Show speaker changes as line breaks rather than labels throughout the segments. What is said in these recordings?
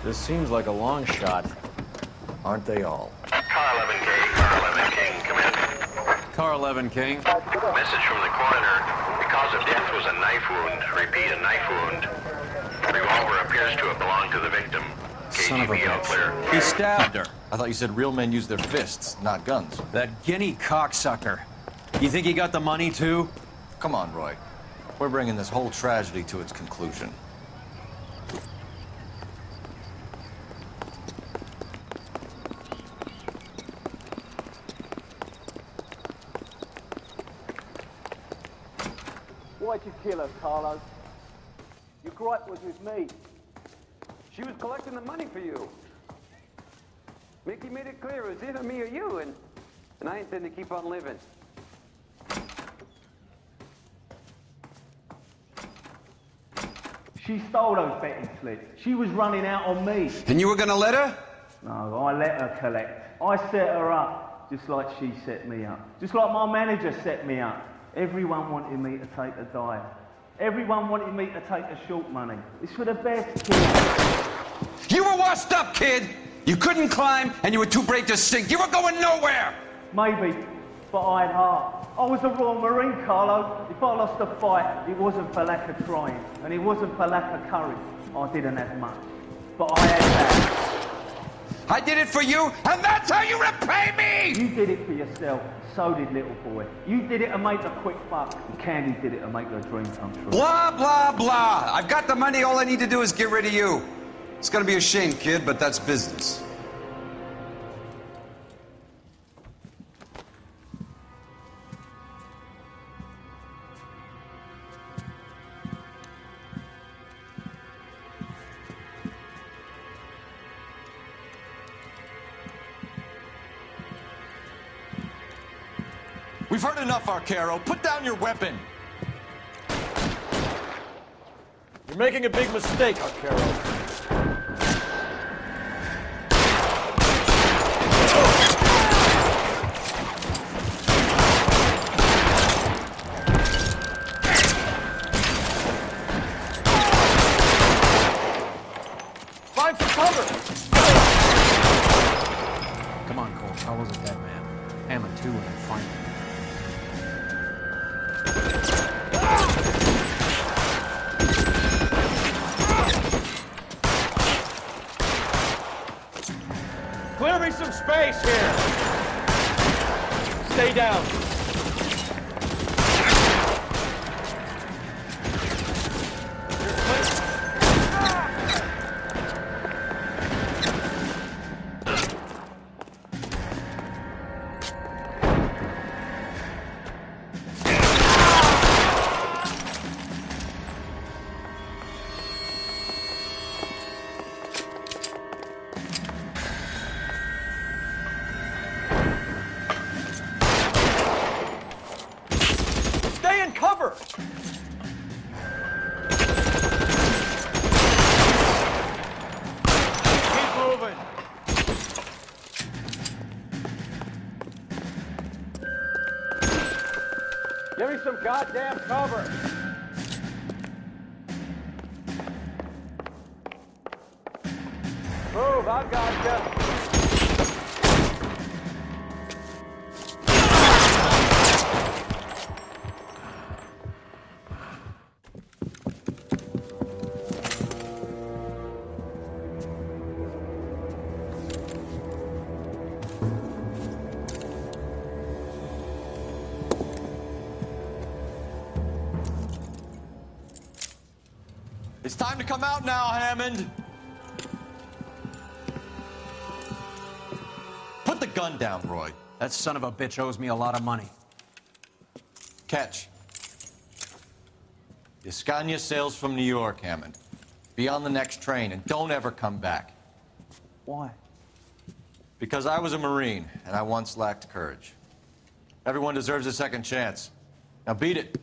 This seems like a long shot.
Aren't they all?
Car 11K, Car 11 King, come in.
Car 11 King.
Message from the coroner. The cause of death was a knife wound. Repeat, a knife wound. Revolver appears to have belonged to the victim.
Son of a
KGB all clear.
bitch. He stabbed her.
I thought you said real men use their fists, not guns.
That guinea cocksucker. You think he got the money, too?
Come on, Roy. We're bringing this whole tragedy to its conclusion.
Why'd you kill her, Carlo? Your gripe was with me.
She was collecting the money for you. Mickey made it clear it was either me or you, and I intend to keep on living.
She stole those betting slips. She was running out on me.
And you were gonna let her?
No, I let her collect. I set her up, just like she set me up. Just like my manager set me up. Everyone wanted me to take the dive. Everyone wanted me to take the short money. It's for the best, kid.
You were washed up, kid! You couldn't climb, and you were too brave to sink. You were going nowhere!
Maybe, but I had heart. I was a Royal Marine, Carlo. If I lost a fight, it wasn't for lack of trying, and it wasn't for lack of courage. I didn't have much, but I had that.
I did it for you, and that's how you repay me!
You did it for yourself, so did little boy. You did it to make a quick buck, and Candy did it to make her dream come true.
Blah, blah, blah. I've got the money, all I need to do is get rid of you. It's gonna be a shame, kid, but that's business.
We've heard enough, Arcaro. Put down your weapon.
You're making a big mistake, Arcaro. Find some cover! Come on, Cole. Carlo's a dead man. Hammond, too, when I find him. Clear me some space here. Stay down. You're clear. Stay in cover! Keep moving.
Give me some goddamn cover! Move, I've got you.
It's time to come out now, Hammond. Put the gun down, Roy.
That son of a bitch owes me a lot of money.
Catch. Escania sails from New York, Hammond. Be on the next train and don't ever come back.
Why?
Because I was a Marine and I once lacked courage. Everyone deserves a second chance. Now beat it.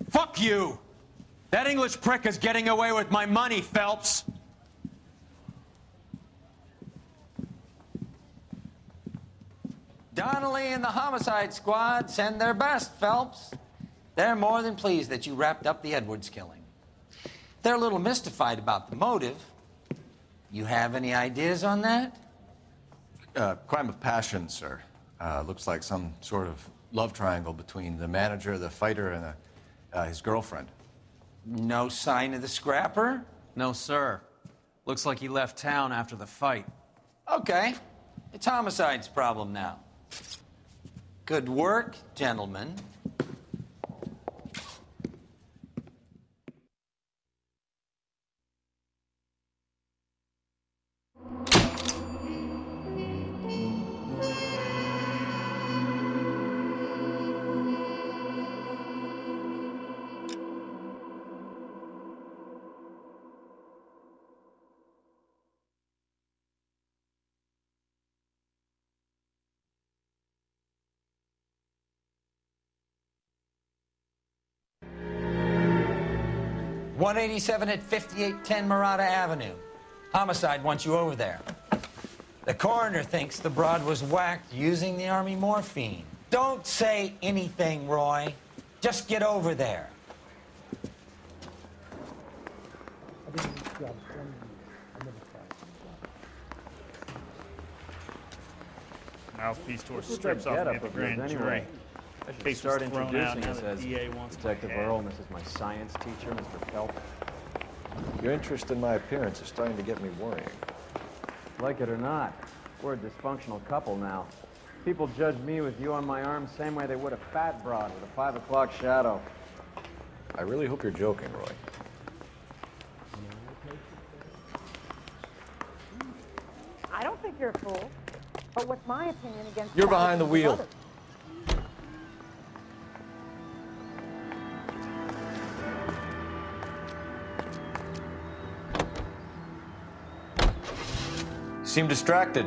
Fuck you! That English prick is getting away with my money, Phelps!
Donnelly and the homicide squad send their best, Phelps. They're more than pleased that you wrapped up the Edwards killing. They're a little mystified about the motive. You have any ideas on that?
Crime of passion, sir. Looks like some sort of love triangle between the manager, the fighter, and his girlfriend.
No sign of the scrapper?
No, sir. Looks like he left town after the fight.
Okay. It's homicide's problem now. Good work, gentlemen. .187 at 5810 Murata Avenue. Homicide wants you over there. The coroner thinks the broad was whacked using the army morphine. Don't say anything, Roy. Just get over there.
Mouthpiece tour strips off the grand jury.
I should
Case
start
was thrown out,
introducing
now
us
the
as
DA wants to
Detective
head.
Earl, and this is my science teacher, Mr. Phelps.
Your interest in my appearance is starting to get me worrying.
Like it or not, we're a dysfunctional couple now. People judge me with you on my arm same way they would a fat broad with a 5 o'clock shadow.
I really hope you're joking, Roy.
I don't think you're a fool. But what's my opinion against...
You're behind the wheel.
others?
Seem distracted.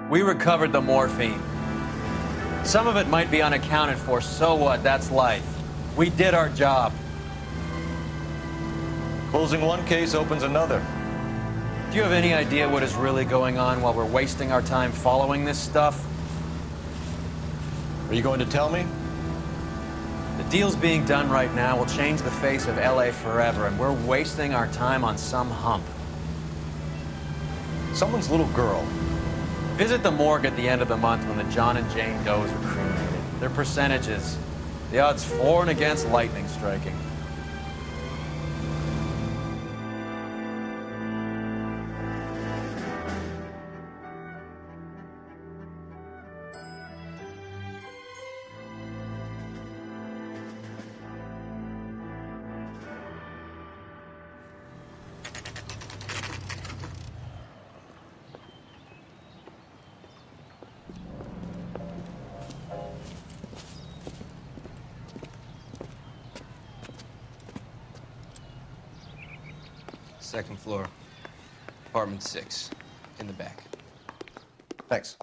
We recovered the morphine. Some of it might be unaccounted for, so what? That's life. We did our job.
Closing one case opens another.
Do you have any idea what is really going on while we're wasting our time following this stuff?
Are you going to tell me?
The deals being done right now will change the face of LA forever, and we're wasting our time on some hump.
Someone's little girl.
Visit the morgue at the end of the month when the John and Jane Does are cremated. Their percentages. The odds for and against lightning striking.
Second floor, apartment 6, in the back.
Thanks.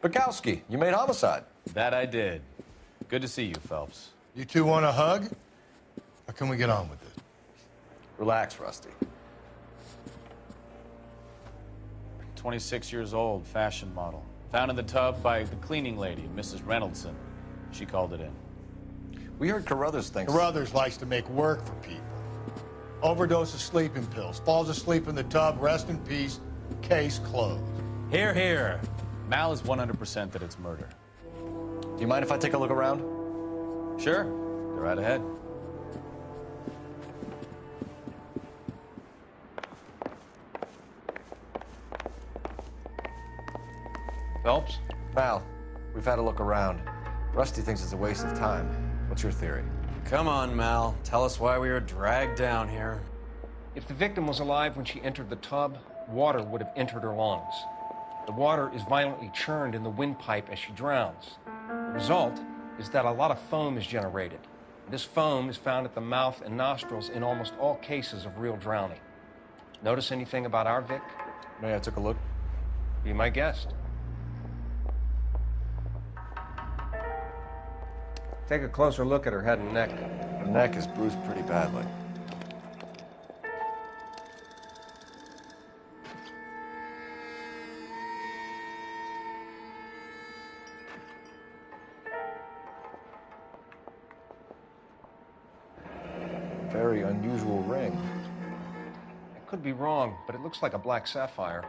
Bukowski, you made homicide.
That I did. Good to see you, Phelps.
You two want a hug? Or can we get on with it?
Relax, Rusty.
26 years old, fashion model. Found in the tub by the cleaning lady, Mrs. Reynoldson. She called it in.
We heard Carruthers thinks...
Carruthers likes to make work for people. Overdose of sleeping pills. Falls asleep in the tub. Rest in peace. Case closed.
Here, here. Mal is 100% that it's murder.
Do you mind if I take a look around?
Sure. Go right ahead. Phelps?
Mal, we've had a look around. Rusty thinks it's a waste of time. What's your theory?
Come on, Mal. Tell us why we were dragged down here.
If the victim was alive when she entered the tub, water would have entered her lungs. The water is violently churned in the windpipe as she drowns. The result is that a lot of foam is generated. This foam is found at the mouth and nostrils in almost all cases of real drowning. Notice anything about our Vic?
May I took a look?
Be my guest. Take a closer look at her head and neck.
Her neck is bruised pretty badly.
very unusual ring.
I could be wrong, but it looks like a black sapphire.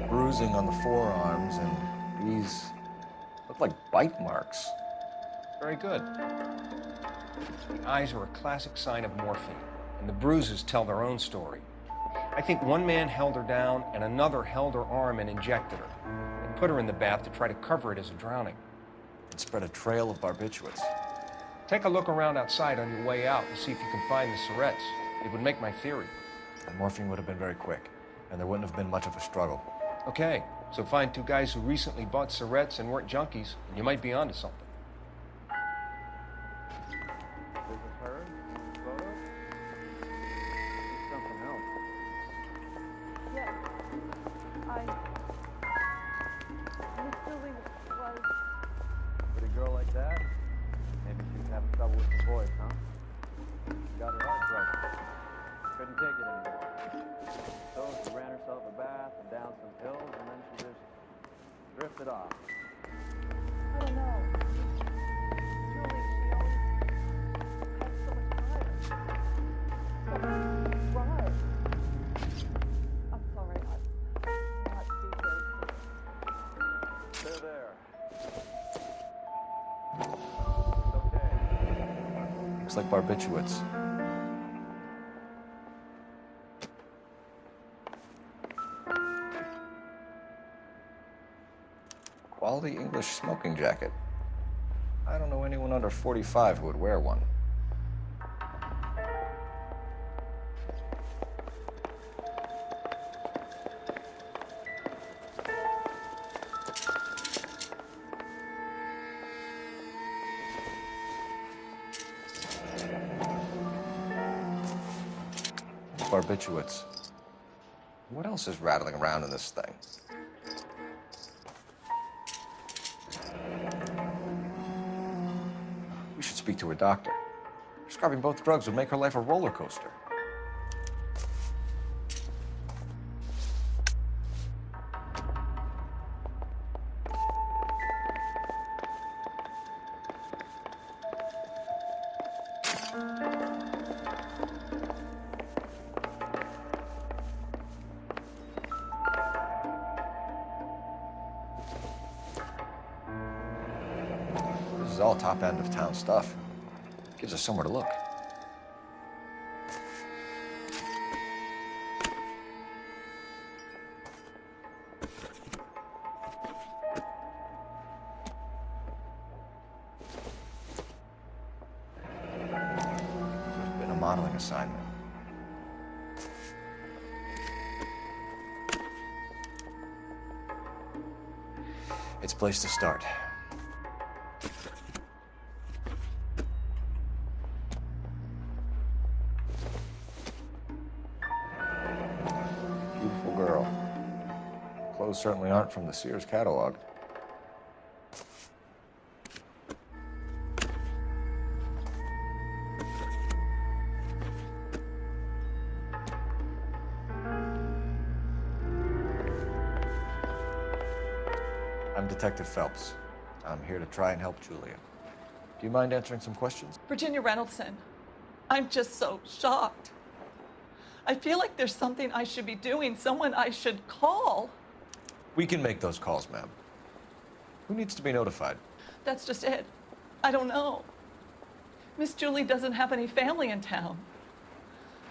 Bruising on the forearms, and these look like bite marks.
Very good. The eyes are a classic sign of morphine, and the bruises tell their own story. I think one man held her down and another held her arm and injected her. They put her in the bath to try to cover it as a drowning.
It spread a trail of barbiturates.
Take a look around outside on your way out and see if you can find the syrettes. It would make my theory.
The morphine would have been very quick, and there wouldn't have been much of a struggle.
Okay, so find two guys who recently bought syrettes and weren't junkies, and you might be onto something.
This is her? Photo? It's something else.
Yes. Miss Julie was...
Pretty girl like that? Maybe she was having trouble with some boys, huh? Got her heart broken. Couldn't take it anymore. So she ran herself a bath and down some hills, and then she just drifted off.
I don't know. Julie, she always had so much fire. So much drive. I'm sorry, I'm not being very clear.
There.
Looks like barbiturates. Quality English smoking jacket. I don't know anyone under 45 who would wear one. Barbiturates. What else is rattling around in this thing? We should speak to a doctor. Prescribing both drugs would make her life a roller coaster. This is all top end of town stuff. Gives us somewhere to look. There's been a modeling assignment. It's a place to start. Beautiful girl. Clothes certainly aren't from the Sears catalog. I'm Detective Phelps. I'm here to try and help Julia. Do you mind answering some questions?
Virginia Reynoldson, I'm just so shocked. I feel like there's something I should be doing, someone I should call.
We can make those calls, ma'am. Who needs to be notified?
That's just it. I don't know. Miss Julie doesn't have any family in town.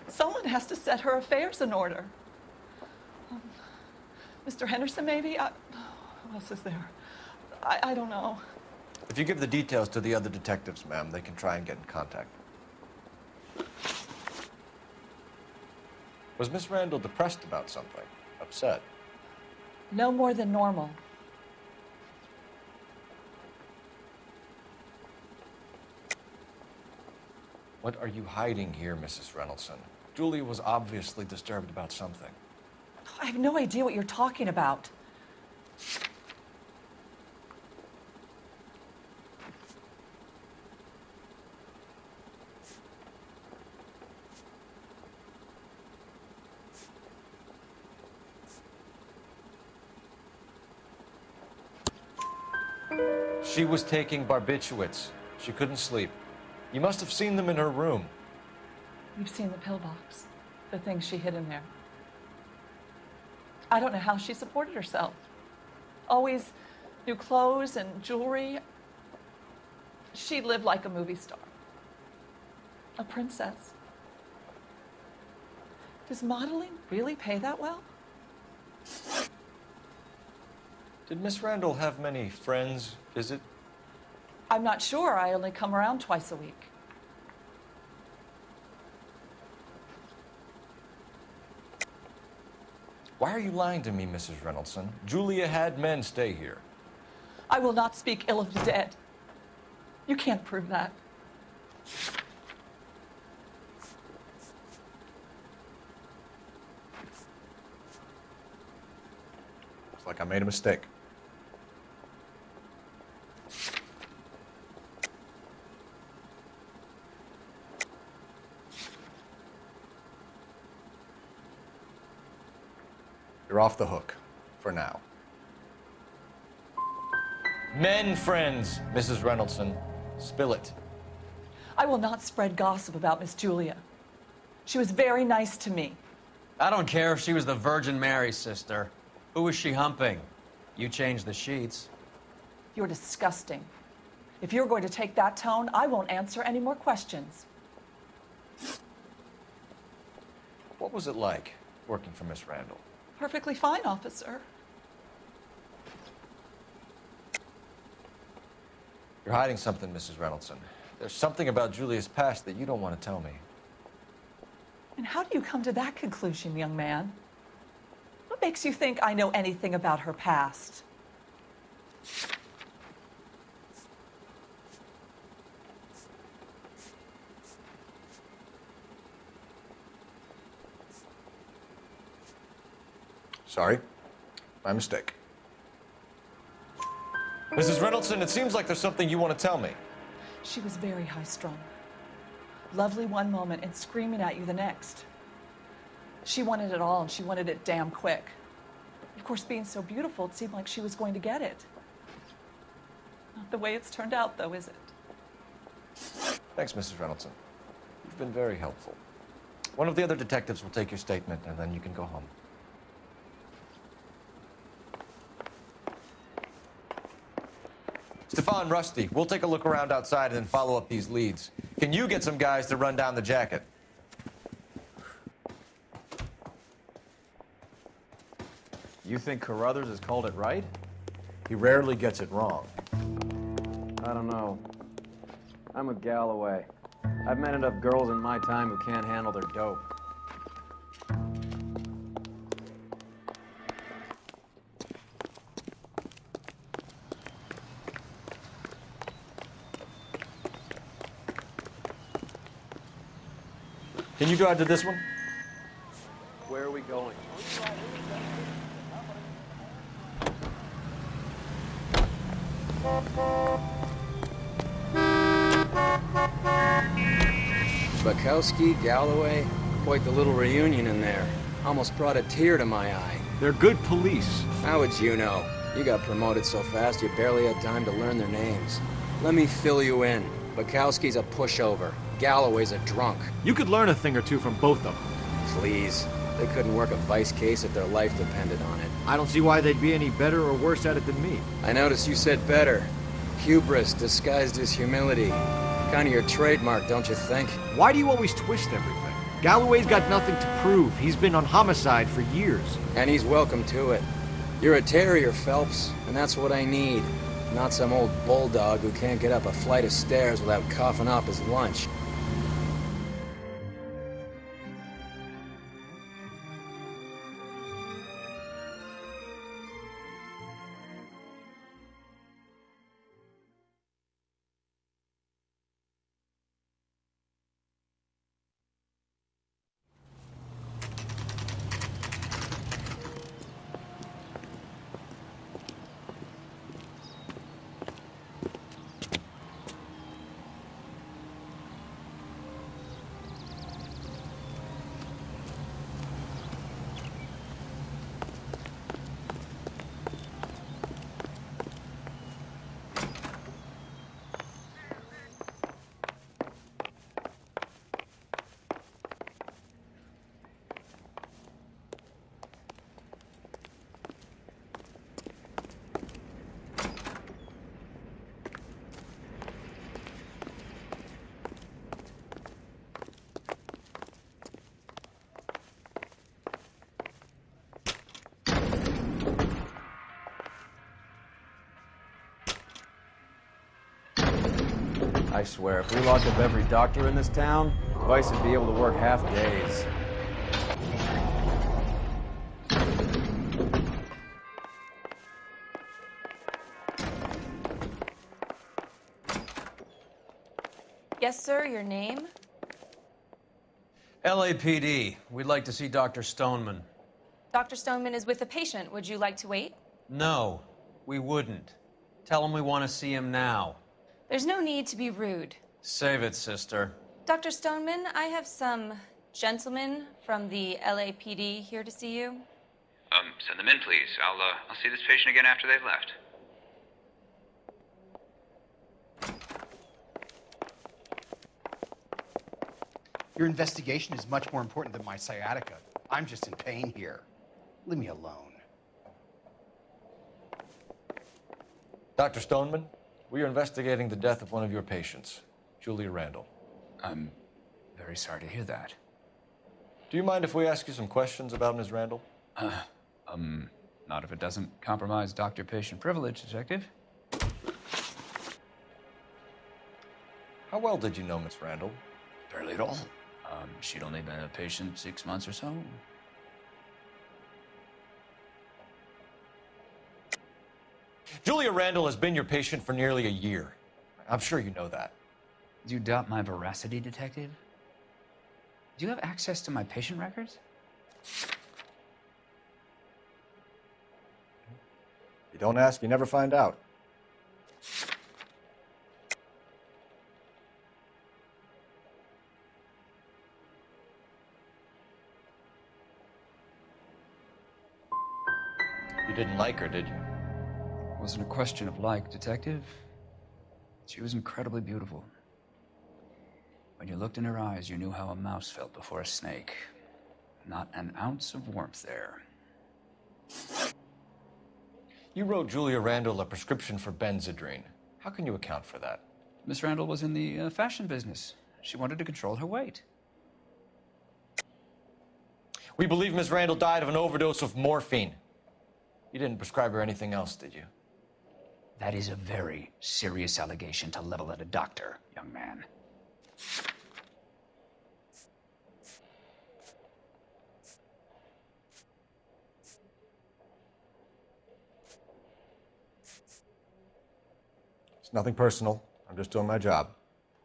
Someone has to set her affairs in order. Mr. Henderson, maybe? Who else is there? I don't know.
If you give the details to the other detectives, ma'am, they can try and get in contact. Was Miss Randall depressed about something? Upset?
No more than normal.
What are you hiding here, Mrs. Reynoldson? Julia was obviously disturbed about something.
I have no idea what you're talking about.
She was taking barbiturates. She couldn't sleep. You must have seen them in her room.
You've seen the pillbox, the things she hid in there. I don't know how she supported herself. Always new clothes and jewelry. She lived like a movie star, a princess. Does modeling really pay that well?
Did Miss Randall have many friends visit?
I'm not sure. I only come around twice a week.
Why are you lying to me, Mrs. Reynoldson? Julia had men stay here.
I will not speak ill of the dead. You can't prove that.
Looks like I made a mistake. You're off the hook, for now. Men friends, Mrs. Reynoldson. Spill it.
I will not spread gossip about Miss Julia. She was very nice to me.
I don't care if she was the Virgin Mary's sister. Who was she humping? You changed the sheets.
You're disgusting. If you're going to take that tone, I won't answer any more questions.
What was it like working for Miss Randall?
Perfectly fine, officer.
You're hiding something, Mrs. Reynoldson. There's something about Julia's past that you don't want to tell me.
And how do you come to that conclusion, young man? What makes you think I know anything about her past?
Sorry. My mistake. Mrs. Reynoldson, it seems like there's something you want to tell me.
She was very high-strung. Lovely one moment and screaming at you the next. She wanted it all, and she wanted it damn quick. Of course, being so beautiful, it seemed like she was going to get it. Not the way it's turned out, though, is it?
Thanks, Mrs. Reynoldson. You've been very helpful. One of the other detectives will take your statement, and then you can go home. Stefan, Rusty, we'll take a look around outside and then follow up these leads. Can you get some guys to run down the jacket?
You think Carruthers has called it right?
He rarely gets it wrong.
I don't know. I'm with Galloway. I've met enough girls in my time who can't handle their dope.
Can you drive to this one?
Where are we going?
Bukowski, Galloway, quite the little reunion in there. Almost brought a tear to my eye.
They're good police.
How would you know? You got promoted so fast you barely had time to learn their names. Let me fill you in. Bukowski's a pushover. Galloway's a drunk.
You could learn a thing or two from both of them.
Please. They couldn't work a vice case if their life depended on it.
I don't see why they'd be any better or worse at it than me.
I noticed you said better. Hubris disguised as humility. Kind of your trademark, don't you think?
Why do you always twist everything? Galloway's got nothing to prove. He's been on homicide for years.
And he's welcome to it. You're a terrier, Phelps, and that's what I need. Not some old bulldog who can't get up a flight of stairs without coughing up his lunch.
I swear, if we locked up every doctor in this town, Vice would be able to work half days.
Yes, sir, your name?
LAPD. We'd like to see Dr. Stoneman.
Dr. Stoneman is with a patient. Would you like to wait?
No, we wouldn't. Tell him we want to see him now.
There's no need to be rude.
Save it, sister.
Dr. Stoneman, I have some gentlemen from the LAPD here to see you.
Send them in, please. I'll see this patient again after they've left.
Your investigation is much more important than my sciatica. I'm just in pain here. Leave me alone.
Dr. Stoneman, we are investigating the death of one of your patients, Julia Randall.
I'm very sorry to hear that.
Do you mind if we ask you some questions about Ms. Randall?
Not if it doesn't compromise doctor-patient privilege, Detective.
How well did you know Miss Randall?
Barely at all. She'd only been a patient 6 months or so.
Julia Randall has been your patient for nearly a year. I'm sure you know that.
Do you doubt my veracity, Detective? Do you have access to my patient records?
You don't ask, you never find out. You didn't like her, did you?
It wasn't a question of like, Detective. She was incredibly beautiful. When you looked in her eyes, you knew how a mouse felt before a snake. Not an ounce of warmth there.
You wrote Julia Randall a prescription for Benzedrine. How can you account for that?
Miss Randall was in the fashion business. She wanted to control her weight.
We believe Ms. Randall died of an overdose of morphine. You didn't prescribe her anything else, did you?
That is a very serious allegation to level at a doctor, young man.
It's nothing personal. I'm just doing my job.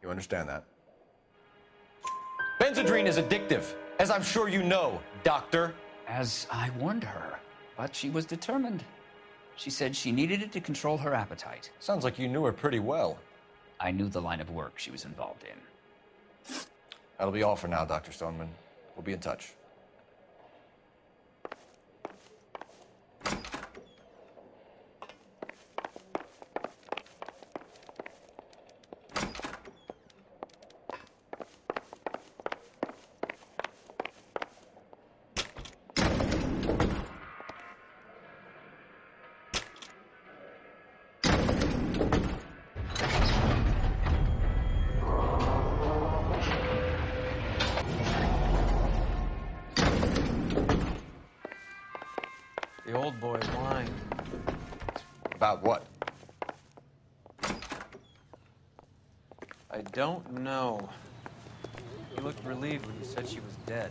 You understand that? Benzedrine is addictive, as I'm sure you know, doctor.
As I warned her, but she was determined. She said she needed it to control her appetite.
Sounds like you knew her pretty well.
I knew the line of work she was involved in.
That'll be all for now, Dr. Stoneman. We'll be in touch.
The old boy whined.
About what?
I don't know. He looked relieved when you said she was dead.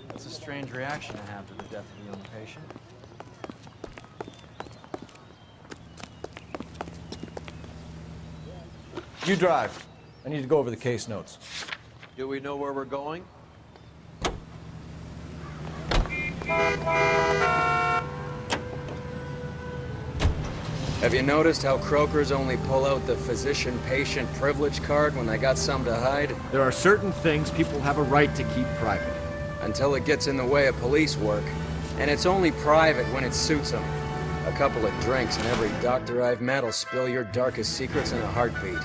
That's a strange reaction to have to the death of a young patient.
You drive. I need to go over the case notes.
Do we know where we're going?
Have you noticed how Croakers only pull out the physician-patient privilege card when they got something to hide?
There are certain things people have a right to keep private.
Until it gets in the way of police work. And it's only private when it suits them. A couple of drinks and every doctor I've met will spill your darkest secrets in a heartbeat.